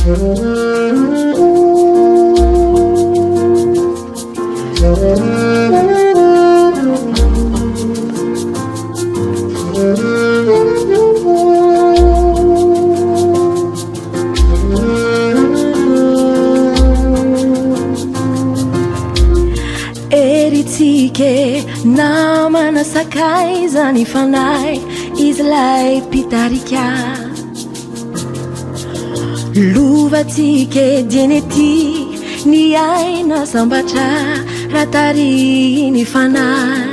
Eritike namana sakay zany fanay izy lay pitarika lovatike dienety ny aina sambatra ratari ny fanay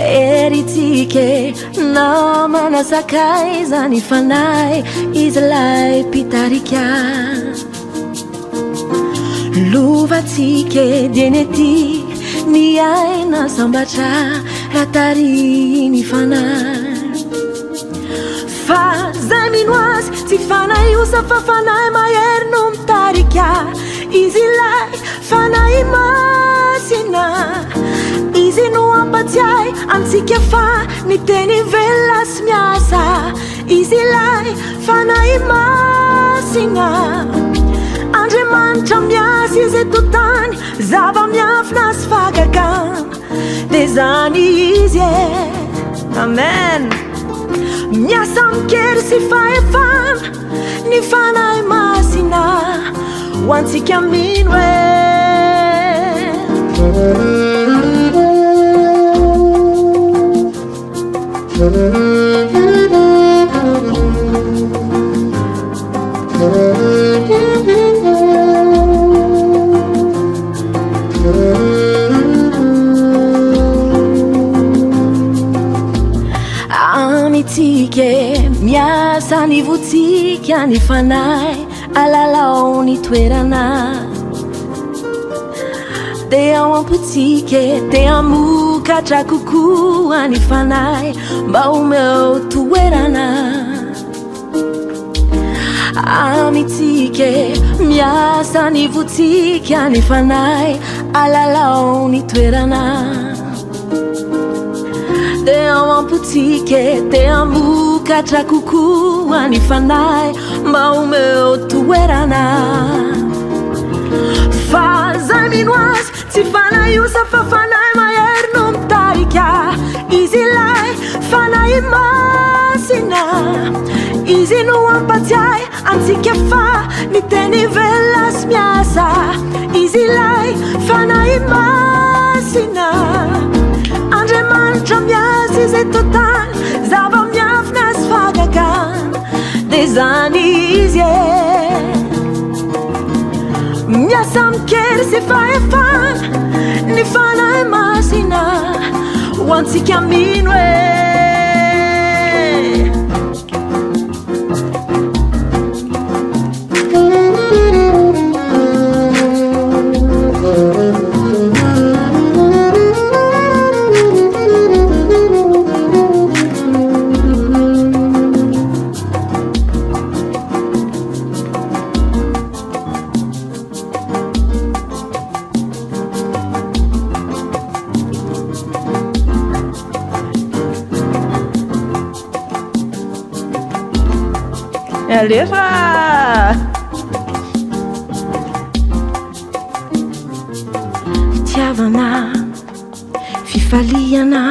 eritike namana sakay zany fanay izy lay pitarika lovatike dienety ny aina sambatra ratari ny fanay fa zay mino azy tsy fanay osa fa fanay mahery no mitarika izy lay fanay masina izy no ampatsiay antsika fa ny teny velona sy miasa izy lay fanay masina Andriamanitra miasa izy eto tany zava miafina sy fagagana de zany izy amen miasa mikery sy fahefana ny fanahy masina ho antsika mino amitike miasa ny votsika ny fanay alalao ny toerana te ao ampitsike te amokatra kokoa ny fanay mba omeo toerana amitike miasa ny votsika ny fanay alalao ny toerana te ao ampitsike te amokatra kokoa ny fanay mba omeo toerana fa zay mino azy tsy fanay osa fa fanay mahery no mitarika izy lay fanay masina izy no ampatsiay antsika fa ny teny velona sy miasa izy lay fanay masina Andriamanitra miasa izy eto tany zava miafina sy fagagana de zany izy miasa mikery sy fahefana ny fanahy masina ho antsika mino Alefa! Fitiavana, fifaliana,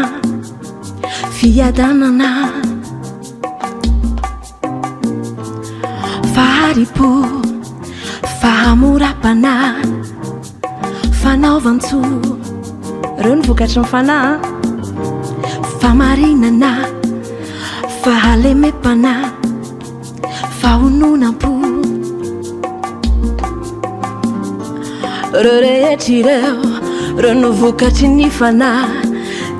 fiadanana, faharipo, fahamorapana, fanaovantso, reo ny vokatry ny fanahy, famarinana, fahalemepana fahononam-po reo rehetra ireo reo no vokatry ny fanahy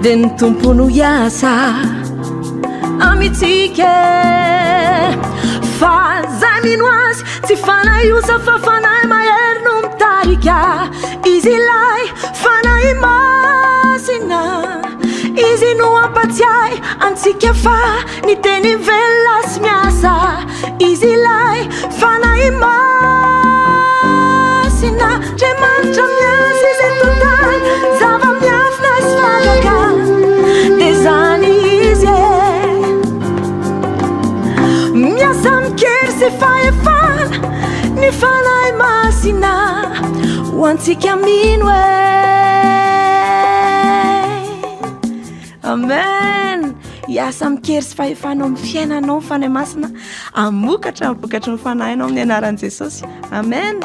de ny tompo no iasa amitsika fa zay mino azy tsy fanahy osa fa fanahy mahery no mitarika izy lay fanahy masina izy no ampatsiay antsika fa ny teny velona sy miasa izy lay fanahy masina Andriamanitra miasa izy eto tany zava miafina sy fagagana de zany izy miasa mikery sy fahefana fanahy masina ho antsika mino e. Amen. Iasa mikery sy fahefanao amin'ny fiainanao ny fanahy masina, amokatra mivokatra ny fanahinao amin'ny anaran'i Jesosy. Amen.